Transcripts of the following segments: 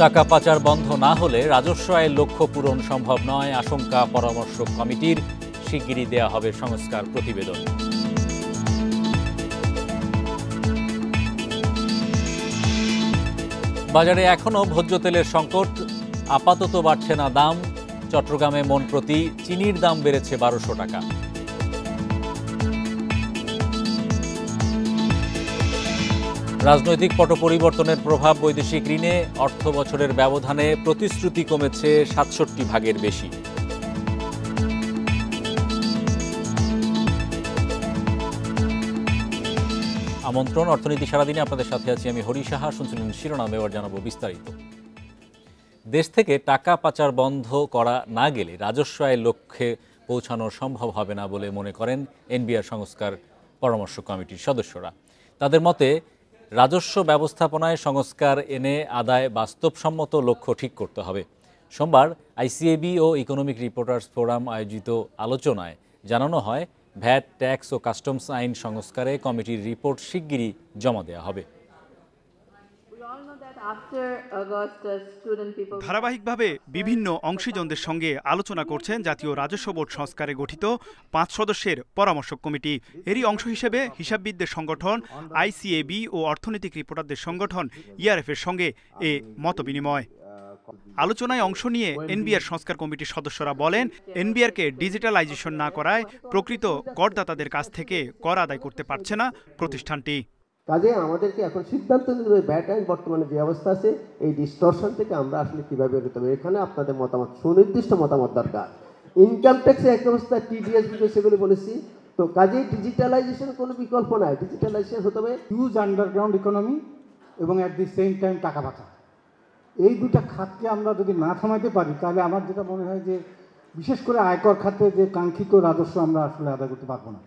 টাকা পাচার বন্ধ না হলে রাজস্ব আয়ের লক্ষ্য পূরণ সম্ভব নয়, আশঙ্কা পরামর্শক কমিটির। শিগগিরই দেয়া হবে সংস্কার প্রতিবেদন। বাজারে এখনও ভোজ্য তেলের সংকট, আপাতত বাড়ছে না দাম। চট্টগ্রামে মন প্রতি চিনির দাম বেড়েছে 1200 টাকা। রাজনৈতিক পট পরিবর্তনের প্রভাব বৈদেশিক ঋণে, অর্থ বছরের ব্যবধানে প্রতিশ্রুতি কমেছে ৬৭ ভাগের বেশি। আমন্ত্রণ অর্থনীতি সারাদিনে, আপনাদের সাথে আছি আমি হরি সাহা। শুনছিলেন শিরোনাম, এবার জানাবো বিস্তারিত। দেশ থেকে টাকা পাচার বন্ধ করা না গেলে রাজস্ব আয়ের লক্ষ্যে পৌঁছানো সম্ভব হবে না বলে মনে করেন এনবিআর সংস্কার পরামর্শ কমিটির সদস্যরা। তাদের মতে রাজস্ব ব্যবস্থাপনায় সংস্কার এনে আদায় বাস্তবসম্মত লক্ষ্য ঠিক করতে হবে। সোমবার আইসিএবি ও ইকোনমিক রিপোর্টার্স ফোরাম আয়োজিত আলোচনায় জানানো হয়, ভ্যাট, ট্যাক্স ও কাস্টমস আইন সংস্কারে কমিটির রিপোর্ট শিগগিরই জমা দেওয়া হবে। ধারাবাহিকভাবে বিভিন্ন অংশীজনদের সঙ্গে আলোচনা করছেন জাতীয় রাজস্ব বোর্ড সংস্কারে গঠিত 5 সদস্যের পরামর্শক কমিটি। এরই অংশ হিসেবে হিসাববিদদের সংগঠন আইসিএবি ও অর্থনৈতিক রিপোর্টারদের সংগঠন ইআরএফ এর সঙ্গে এ মতবিনিময়। আলোচনায় অংশ নিয়ে এনবিআর সংস্কার কমিটির সদস্যরা বলেন, এনবিআরকে ডিজিটালাইজেশন না করায় প্রকৃত করদাতাদের কাছ থেকে কর আদায় করতে পারছে না প্রতিষ্ঠানটি। কাজে আমাদেরকে এখন সিদ্ধান্ত নিতে হবে, ব্যাট আইন বর্তমানে যে অবস্থা আছে এই ডিস্টরশন থেকে আমরা আসলে কীভাবে বেরোতে হবে। এখানে আপনাদের মতামত, সুনির্দিষ্ট মতামত দরকার। ইনকাম ট্যাক্সের এক অবস্থা, টিডিএস বিষয় সেগুলো বলেছি। তো কাজে ডিজিটালাইজেশন কোনো বিকল্প নাই, ডিজিটালাইজেশন হতে হবে। হিউজ আন্ডারগ্রাউন্ড ইকোনমি এবং অ্যাট দি সেম টাইম টাকা পাচার, এই দুটা খাতকে আমরা যদি না থামাতে পারি তাহলে আমার যেটা মনে হয় যে বিশেষ করে আয়কর খাতে যে কাঙ্ক্ষিত রাজস্ব আমরা আসলে আদায় করতে পারবো না।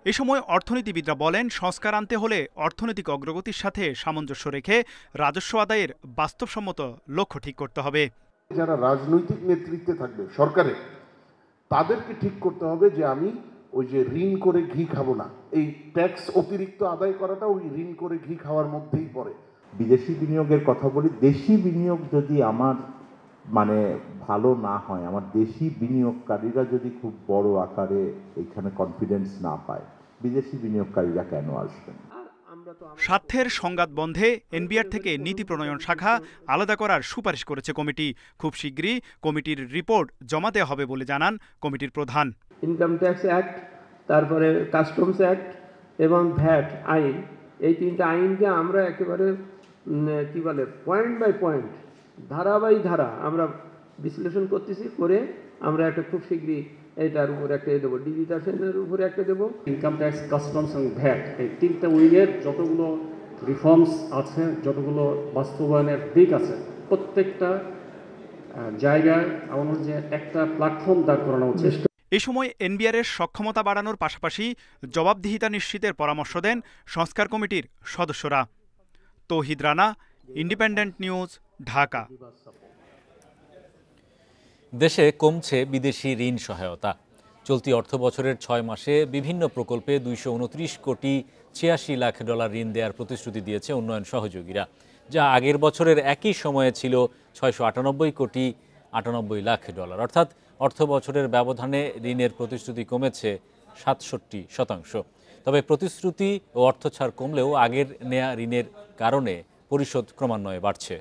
এ সময় অর্থনীতিবিদরা বলেন, সংস্কার আনতে হলে অর্থনৈতিক অগ্রগতির সাথে সামঞ্জস্য রেখে রাজস্ব আদায়ের বাস্তবসম্মত লক্ষ্য ঠিক করতে হবে। যারা রাজনৈতিক নেতৃত্বে থাকবে সরকারে, তাদেরকে ঠিক করতে হবে যে আমি ওই যে ঋণ করে ঘি খাবো না। এই ট্যাক্স অতিরিক্ত আদায় করাটা ওই ঋণ করে ঘি খাওয়ার মধ্যেই পড়ে। বিদেশি বিনিয়োগের কথা বলি, দেশি বিনিয়োগ যদি আমার ভালো না হয়, আমার দেশি বিনিয়োগকারীরা যদি খুব বড় আকারে এখানে কনফিডেন্স না পায়, বিদেশি বিনিয়োগকারীরা কেন আসবেন? স্বার্থের সংঘাত বন্ধে এনবিআর থেকে নীতি প্রণয়ন শাখা আলাদা করার সুপারিশ করেছে কমিটি। খুব শীঘ্রই কমিটির রিপোর্ট জমা দেওয়া হবে বলে জানান কমিটির প্রধান। ইনকাম ট্যাক্স অ্যাক্ট, তারপরে কাস্টমস অ্যাক্ট এবং ভ্যাট আইন, এই তিনটা আইনকে আমরা একেবারে কি বলে পয়েন্ট বাই পয়েন্ট, ধারা বাই ধারা আমরা বিশ্লেষণ করতেছি, করে আমরা একটা খুব শীঘ্রই এটার উপর একটা দেবো, ডিজিটালাইজেশনের উপরে একটা দেবো। ইনকাম ট্যাক্স, কাস্টমস এবং ভ্যাট, এই তিনটা উইংয়ের যতগুলো রিফর্মস আছে, যতগুলো বাস্তবায়নের দিক আছে, প্রত্যেকটা জায়গায় আমাদের যে একটা প্ল্যাটফর্ম দাঁড় করানো উচিত। এ সময় এনবিআরের সক্ষমতা বাড়ানোর পাশাপাশি জবাবদিহিতা নিশ্চিতের পরামর্শ দেন সংস্কার কমিটির সদস্যরা। তৌহিদ রানা, ইন্ডিপেন্ডেন্ট নিউজ, ঢাকা। দেশে কমছে বিদেশি ঋণ সহায়তা। চলতি অর্থ বছরের 6 মাসে বিভিন্ন প্রকল্পে 229 কোটি 86 লাখ ডলার ঋণ দেওয়ার প্রতিশ্রুতি দিয়েছে উন্নয়ন সহযোগীরা, যা আগের বছরের একই সময়ে ছিল 698 কোটি 98 লাখ ডলার। অর্থাৎ অর্থ বছরের ব্যবধানে ঋণের প্রতিশ্রুতি কমেছে 67%। তবে প্রতিশ্রুতি ও অর্থ ছাড় কমলেও আগের নেয়া ঋণের কারণে পরিশোধ ক্রমান্বয়ে বাড়ছে।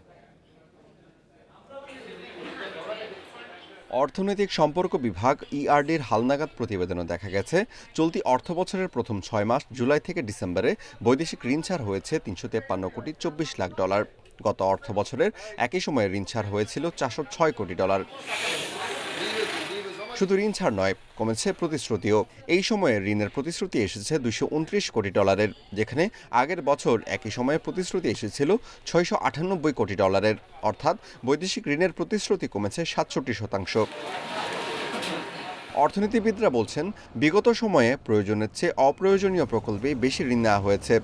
অর্থনৈতিক সম্পর্ক বিভাগ ইআরডির হালনাগাদ প্রতিবেদনে দেখা গেছে, চলতি অর্থবছরের প্রথম 6 মাস জুলাই থেকে ডিসেম্বরে বৈদেশিক ঋণ ছাড় হয়েছে 353 কোটি 24 লাখ ডলার। গত অর্থ বছরের একই সময়ে ঋণ ছাড় হয়েছিল 406 কোটি ডলার। শুধু ঋণ ছাড় নয়, কমেছে প্রতিশ্রুতিও। এই সময়ে ঋণের প্রতিশ্রুতি এসেছে 229 কোটি ডলারের, যেখানে আগের বছর একই সময়ে প্রতিশ্রুতি এসেছিল 698 কোটি ডলারের। অর্থাৎ বৈদেশিক ঋণের প্রতিশ্রুতি কমেছে 67%। অর্থনীতিবিদরা বলছেন, বিগত সময়ে প্রয়োজনের চেয়ে অপ্রয়োজনীয় প্রকল্পে বেশি ঋণ নেওয়া হয়েছে।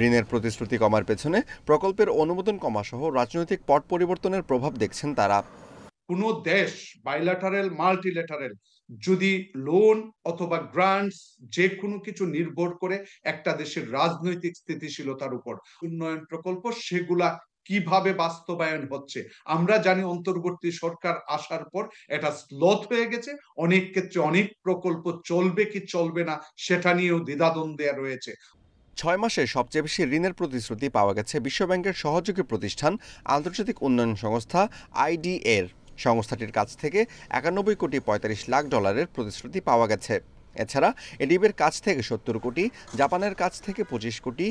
ঋণের প্রতিশ্রুতি কমার পেছনে প্রকল্পের অনুমোদন কমা সহ রাজনৈতিক পট পরিবর্তনের প্রভাব দেখছেন তারা। কোনো দেশ বাইল্যাটারাল, মাল্টিল্যাটারাল যদি লোন অথবা গ্রান্টস যে কোনো কিছু নির্ভর করে একটা দেশের রাজনৈতিক স্থিতিশীলতার উপর, উন্নয়ন প্রকল্প সেগুলা কিভাবে বাস্তবায়ন হচ্ছে। আমরা জানি অন্তর্বর্তী সরকার আসার পর এটা স্লথ হয়ে গেছে, অনেক ক্ষেত্রে অনেক প্রকল্প চলবে কি চলবে না সেটা নিয়েও দ্বিধাদ্বন্দ্বে রয়েছে। 6 মাসে সবচেয়ে বেশি ঋণের প্রতিশ্রুতি পাওয়া গেছে বিশ্বব্যাংকের সহযোগী প্রতিষ্ঠান আন্তর্জাতিক উন্নয়ন সংস্থা আইডিএর। সংস্থাটির কাছ থেকে 91 কোটি 45 লাখ ডলারের প্রতিশ্রুতি পাওয়া গেছে। এছাড়া এডিবির কাছ থেকে 70 কোটি, জাপানের কাছ থেকে 25 কোটি,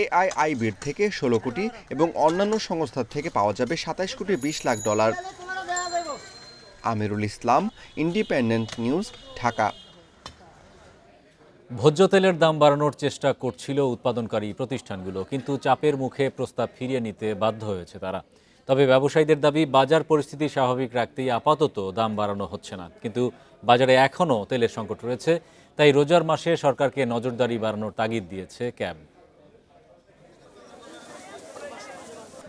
এআইআইবির থেকে 16 কোটি এবং অন্যান্য সংস্থার থেকে পাওয়া যাবে 27 কোটি 20 lakh dollar. Amirul Islam, independent news, Dhaka. ভোজ্য তেলের দাম বাড়ানোর চেষ্টা করছিল উৎপাদনকারী প্রতিষ্ঠানগুলো, কিন্তু চাপের মুখে প্রস্তাব ফিরিয়ে নিতে বাধ্য হয়েছে তারা। তবে ব্যবসায়ীদের দাবি, বাজার পরিস্থিতি স্বাভাবিক রাখতেই আপাতত দাম বাড়ানো হচ্ছে না। কিন্তু বাজারে এখনও তেলের সংকট রয়েছে, তাই রোজার মাসে সরকারকে নজরদারি বাড়ানোর তাগিদ দিয়েছে ক্যাব।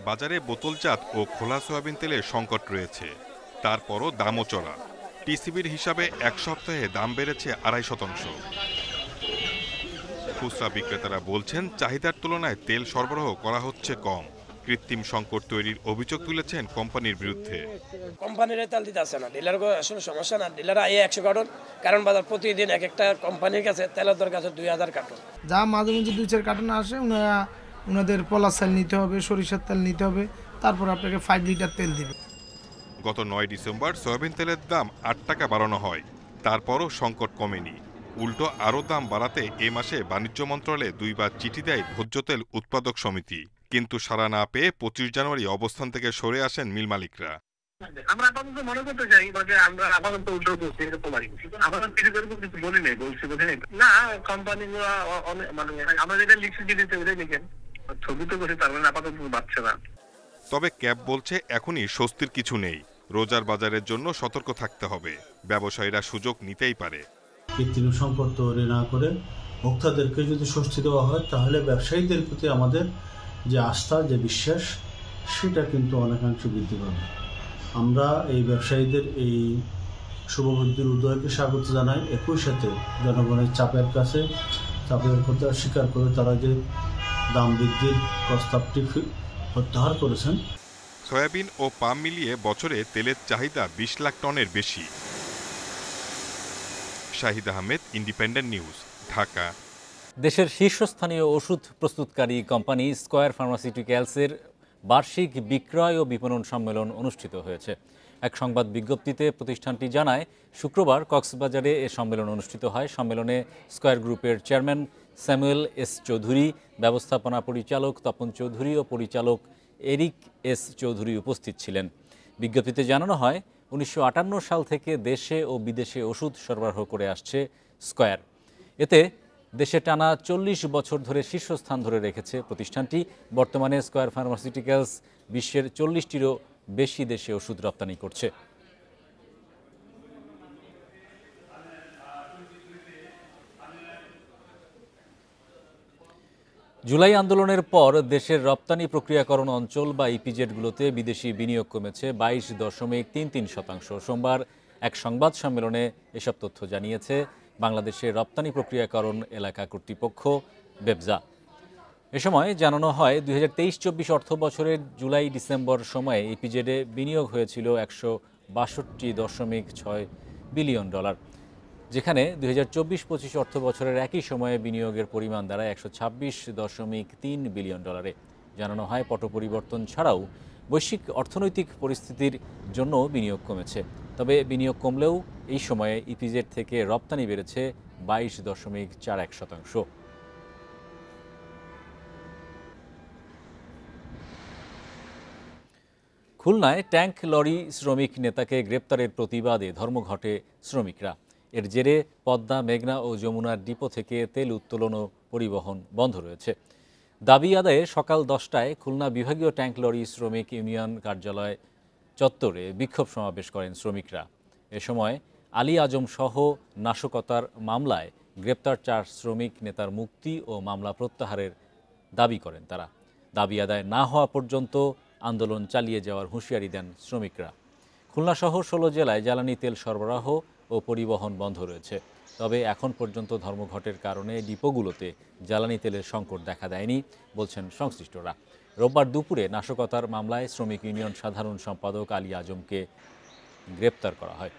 বাজারে বোতলজাত ও খোলা সয়াবিন তেলের সংকট রয়েছে, তারপরও দামও চড়া। টিসিবির হিসাবে এক সপ্তাহে দাম বেড়েছে 2.5%। খুচরা বিক্রেতারা বলছেন, চাহিদার তুলনায় তেল সরবরাহ করা হচ্ছে কম। কৃত্রিম সংকট তৈরির অভিযোগ তুলেছেন কোম্পানির বিরুদ্ধে। কোম্পানির তেল দিতে আসে না, ডিলার আসলে সমস্যা না, ডিলার আয়ে 100 কার্টন, কারণ বাজার প্রতিদিন এক একটা কোম্পানির কাছে তেলের দরকার আছে 2000 কার্টন। যা মাঝে মাঝে 2-4 কার্টন আসে, ওনাদের পলাশ তেল নিতে হবে, সরিষার তেল নিতে হবে, তারপর আপনাকে 5 লিটার তেল দিবে। গত 9 ডিসেম্বর সয়াবিন তেলের দাম 8 টাকা বাড়ানো হয়, তারপরও সংকট কমেনি। উল্টো আরও দাম বাড়াতে এ মাসে বাণিজ্য মন্ত্রণালয়ে 2 বার চিঠি দেয় ভোজ্য তেল উৎপাদক সমিতি, কিন্তু সাড়া না পেয়ে 25 জানুয়ারি অবস্থান থেকে সরে আসেন মিল মালিকরা। আমরা আপাতত মনে করতে চাই যে আমরা আপাতত উল্টো করছি, এরকম আর কি। আপাতত কিছু বলি নাই, বলছি না কোম্পানিগুলো মানে আমরা যেটা লিখছি দিতে ওটাই লিখেন, ছবি তো করে তার মানে আপাতত বাড়ছে না। তবে ক্যাব বলছে এখনই স্বস্তির কিছু নেই, রোজার বাজারের জন্য সতর্ক থাকতে হবে, ব্যবসায়ীরা সুযোগ নিতেই পারে। কৃত্রিম সংকট তৈরি না করে ভোক্তাদেরকে যদি স্বস্তি দেওয়া হয়, তাহলে ব্যবসায়ীদের প্রতি আমাদের যে আস্থা, যে বিশ্বাস, সেটা কিন্তু অনেকাংশে বৃদ্ধি পাবে। আমরা এই ব্যবসায়ীদের এই শুভবুদ্ধির উদয়কে স্বাগত জানাই। একই সাথে জনগণের চাপের কথা স্বীকার করে তারা যে দাম বৃদ্ধির প্রস্তাবটি প্রত্যাহার করেছেন। সয়াবিন ও পাম মিলিয়ে বছরে তেলের চাহিদা 20 লাখ টনের বেশি। Shahid Ahmed, independent news, Dhaka. দেশের শীর্ষস্থানীয় ওষুধ প্রস্তুতকারী কোম্পানি স্কয়ার ফার্মাসিউটিক্যালসের বার্ষিক বিক্রয় ও বিপণন সম্মেলন অনুষ্ঠিত হয়েছে। এক সংবাদ বিজ্ঞপ্তিতে প্রতিষ্ঠানটি জানায়, শুক্রবার কক্সবাজারে এ সম্মেলন অনুষ্ঠিত হয়। সম্মেলনে স্কয়ার গ্রুপের চেয়ারম্যান স্যামুয়েল এস চৌধুরী, ব্যবস্থাপনা পরিচালক তপন চৌধুরী ও পরিচালক এরিক এস চৌধুরী উপস্থিত ছিলেন। বিজ্ঞপ্তিতে জানানো হয়, 1958 সাল থেকে দেশে ও বিদেশে ওষুধ সরবরাহ করে আসছে স্কয়ার। এতে দেশে টানা 40 বছর ধরে শীর্ষস্থান ধরে রেখেছে প্রতিষ্ঠানটি। বর্তমানে স্কয়ার ফার্মাসিউটিক্যালস বিশ্বের 40টিরও বেশি দেশে ওষুধ রপ্তানি করছে। জুলাই আন্দোলনের পর দেশের রপ্তানি প্রক্রিয়াকরণ অঞ্চল বা ইপিজেডগুলোতে বিদেশি বিনিয়োগ কমেছে 22.33%। সোমবার এক সংবাদ সম্মেলনে এসব তথ্য জানিয়েছে বাংলাদেশের রপ্তানি প্রক্রিয়াকরণ এলাকা কর্তৃপক্ষ বেবজা। এ সময় জানানো হয়, 2023-24 অর্থ বছরের জুলাই ডিসেম্বর সময়ে ইপিজেডে বিনিয়োগ হয়েছিল 162.6 বিলিয়ন ডলার, যেখানে 2024-25 অর্থ বছরের একই সময়ে বিনিয়োগের পরিমাণ দাঁড়ায় 126.3 বিলিয়ন ডলারে। জানানো হয়, পট পরিবর্তন ছাড়াও বৈশ্বিক অর্থনৈতিক পরিস্থিতির জন্য বিনিয়োগ কমেছে। তবে বিনিয়োগ কমলেও এই সময়ে ইপিজেড থেকে রপ্তানি বেড়েছে 22.41%। খুলনায় ট্যাঙ্ক লরি শ্রমিক নেতাকে গ্রেপ্তারের প্রতিবাদে ধর্মঘটে শ্রমিকরা। এর জেরে পদ্মা, মেঘনা ও যমুনার ডিপো থেকে তেল উত্তোলন ও পরিবহন বন্ধ রয়েছে। দাবি আদায়ে সকাল 10টায় খুলনা বিভাগীয় ট্যাঙ্ক লরি শ্রমিক ইউনিয়ন কার্যালয় চত্বরে বিক্ষোভ সমাবেশ করেন শ্রমিকরা। এ সময় আলী আজম সহ নাশকতার মামলায় গ্রেপ্তার 4 শ্রমিক নেতার মুক্তি ও মামলা প্রত্যাহারের দাবি করেন তারা। দাবি আদায় না হওয়া পর্যন্ত আন্দোলন চালিয়ে যাওয়ার হুঁশিয়ারি দেন শ্রমিকরা। খুলনাসহ 16 জেলায় জ্বালানি তেল সরবরাহ ও পরিবহন বন্ধ রয়েছে। তবে এখন পর্যন্ত ধর্মঘটের কারণে ডিপোগুলোতে জ্বালানি তেলের সংকট দেখা দেয়নি বলছেন সংশ্লিষ্টরা। রোববার দুপুরে নাশকতার মামলায় শ্রমিক ইউনিয়ন সাধারণ সম্পাদক আলী আজমকে গ্রেপ্তার করা হয়।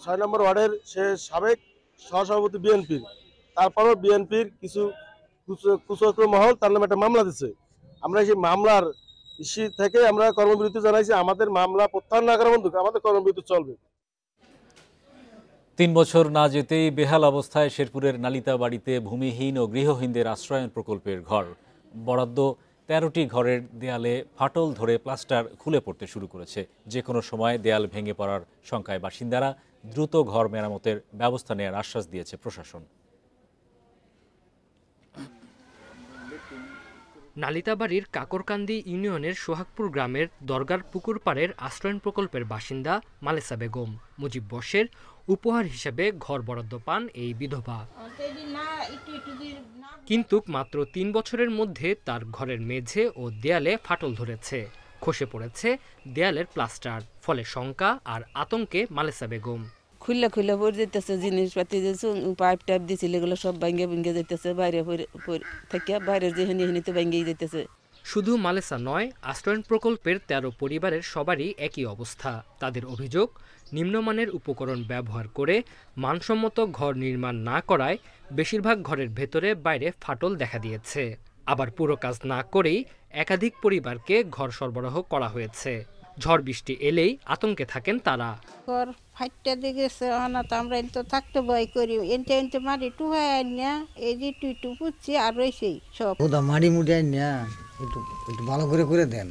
ছয় নম্বর ওয়ার্ডের সে সাবেক সহসভাপতি বিএনপির, তারপরও বিএনপির কিছু কুচক্র মহল তার নামে একটা মামলা দিচ্ছে। আমরা সেই মামলার ইস্যু থেকে আমরা কর্মবিরতি জানাইছি, আমাদের মামলা প্রত্যাহার না করা বন্ধু আমাদের কর্মবিরতি চলবে। ৩ বছর না যেতেই বেহাল অবস্থায় শেরপুরের নালিতা বাড়িতে ভূমিহীন ও গৃহহীনদের আশ্রয়ন প্রকল্পের ঘর। বরাদ্দ ১৩টি ঘরের দেয়ালে ফাটল ধরে প্লাস্টার খুলে পড়তে শুরু করেছে। যে কোনো সময় দেয়াল ভেঙে পড়ার শঙ্কায় বাসিন্দারা দ্রুত ঘর মেরামতের ব্যবস্থা নেওয়ার আশ্বাস দিয়েছে প্রশাসন। নালিতাবাড়ির কাকরকান্দি ইউনিয়নের সোহাগপুর গ্রামের দরগার পুকুর পাড়ের আশ্রয়ন প্রকল্পের বাসিন্দা মালেসা বেগম মুজিব বর্ষের উপহার হিসেবে ঘর বরাদ্দ পান এই বিধবা। কিন্তু মাত্র ৩ বছরের মধ্যে তার ঘরের মেঝে ও দেয়ালে ফাটল ধরেছে, খসে পড়েছে দেয়ালের প্লাস্টার। ফলে শঙ্কা আর আতঙ্কে মালেসা বেগম। খুললে পড়ে যেতেছে, জিনিসপাতি যে পাইপ টাইপ দিয়েছিল এগুলো সব ভাঙ্গে ভেঙে যেতেছে, বাইরে থেকে বাইরে যে হেনিতে ভেঙেই যেতেছে। শুধু মালেসা নয়, আশ্রয়ন প্রকল্পের ১৩ পরিবারের সবারই একই অবস্থা। তাদের অভিযোগ, নিম্নমানের উপকরণ ব্যবহার করে মানসম্মত ঘর নির্মাণ না করায় বেশিরভাগ ঘরের ভেতরে বাইরে ফাটল দেখা দিয়েছে। আবার পুরো কাজ না করেই একাধিক পরিবারকে ঘর সরবরাহ করা হয়েছে। ঝড় বৃষ্টি এলেই আতঙ্কে থাকেন তারা। ঘর ফাইটটা দেখেছে তো আমরা তো থাকতে ভয় করি, এনতে মারি টুহাই না এই যে টুইটু পুচ্ছি আর রয়েছেই সব মাড়ি মুড়ি না একটু ভালো করে দেন,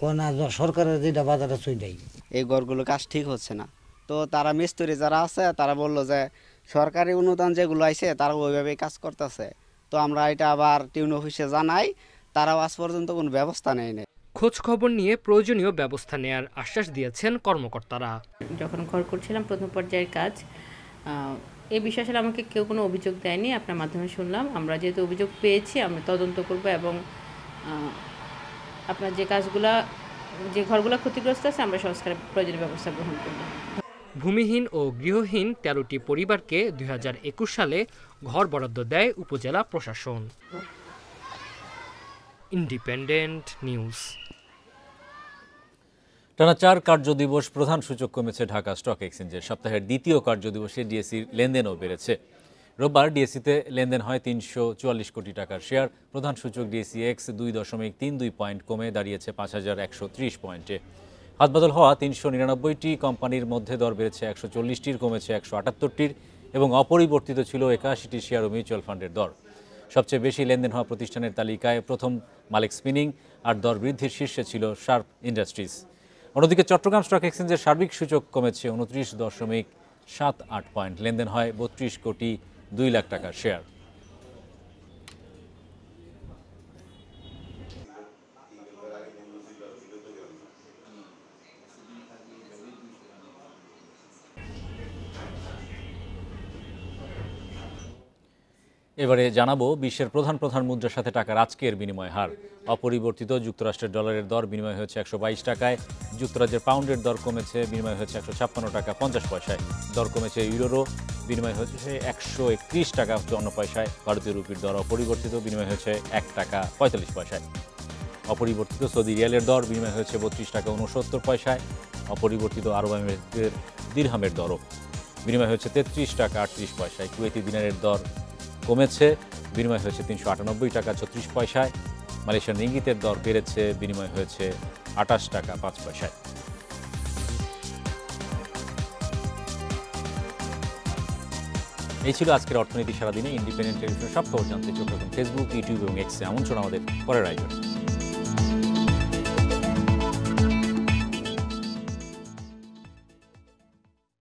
কোন সরকারের যেটা বাজারে চই দেয়। এই ঘরগুলো কাজ ঠিক হচ্ছে না, তো তারা মিস্ত্রি যারা আছে তারা বললো যে সরকারি অনুদান যেগুলো আইছে তারা ওইভাবেই কাজ করতেছে। তো আমরা এটা আবার টিউন অফিসে জানাই, তারাও আজ পর্যন্ত কোনো ব্যবস্থা নেয়নি। খোঁজ খবর নিয়ে প্রয়োজনীয় ব্যবস্থা নেয়ার আশ্বাস দিয়েছেন কর্মকর্তারা। যখন ঘর করছিলাম প্রথম পর্যায়ের কাজ, এই বিষয়ে আসলে আমাকে কেউ কোনো অভিযোগ দেয়নি, আপনার মাধ্যমে শুনলাম। আমরা যেহেতু অভিযোগ পেয়েছি আমরা তদন্ত করব এবং আপনার যে ঘরগুলো ক্ষতিগ্রস্ত আছে আমরা সংস্কারের প্রয়োজনীয় ব্যবস্থা গ্রহণ করব। ভূমিহীন ও গৃহহীন ১৩টি পরিবারকে ২০২১ সালে ঘর বরাদ্দ দেয় উপজেলা প্রশাসন। Independent news. টানা ৪ কার্যদিবস প্রধান সূচক কমেছে ঢাকা স্টক এক্সচেঞ্জের। সপ্তাহের দ্বিতীয় কার্যদিবসে ডিএসসির লেনদেনও বেড়েছে। রোববার ডিএসসিতে লেনদেন হয় ৩৪৪ কোটি টাকার শেয়ার। প্রধান সূচক ডিএসসি এক্স ২.৩২ পয়েন্ট কমে দাঁড়িয়েছে ৫,১৩০ পয়েন্টে। হাতবদল হওয়া ৩৯৯টি কোম্পানির মধ্যে দর বেড়েছে ১৪০টির, কমেছে ১৭৮টির এবং অপরিবর্তিত ছিল ৮১টি শেয়ার ও মিউচুয়াল ফান্ডের দর। সবচেয়ে বেশি লেনদেন হওয়া প্রতিষ্ঠানের তালিকায় প্রথম মালিক স্পিনিং, আর দর বৃদ্ধির শীর্ষে ছিল শার্প ইন্ডাস্ট্রিজ। অন্যদিকে চট্টগ্রাম স্টক এক্সচেঞ্জের সার্বিক সূচক কমেছে ২৯.৭৮ পয়েন্ট। লেনদেন হয় ৩২ কোটি ২ লাখ টাকার শেয়ার। এবারে জানাবো বিশ্বের প্রধান মুদ্রার সাথে টাকার আজকের বিনিময় হার। অপরিবর্তিত যুক্তরাষ্ট্রের ডলারের দর বিনিময় হয়েছে ১২২ টাকায়। যুক্তরাজ্যের পাউন্ডের দর কমেছে, বিনিময় হয়েছে ১৫৬ টাকা ৫০ পয়সায়। দর কমেছে ইউরোরও, বিনিময় হয়েছে ১৩১ টাকা ৫৪ পয়সায়। ভারতীয় রুপির দর অপরিবর্তিত, বিনিময় হয়েছে ১ টাকা ৪৫ পয়সায়। অপরিবর্তিত সৌদি রিয়ালের দর বিনিময় হয়েছে ৩২ টাকা ৬৯ পয়সায়। অপরিবর্তিত আরব আমিরাতের দিরহামের দরও বিনিময় হয়েছে ৩৩ টাকা ৩৮ পয়সায়। কুয়েতি দিনারের দর কমেছে, বিনিময় হয়েছে ৩৯৮ টাকা ৩৬ পয়সায়। মালয়েশিয়ার রিঙ্গিতের দর বেড়েছে, বিনিময় হয়েছে ২৮ টাকা ৫ পয়সায়। এই ছিল আজকের অর্থনীতি সারাদিনে। ইন্ডিপেন্ডেন্ট টেলিভিশন সব খবর জানতে চোখ রাখুন ফেসবুক, ইউটিউব এবং এক্সে। আমন্ত্রণ আমাদের পরের আয়োজন।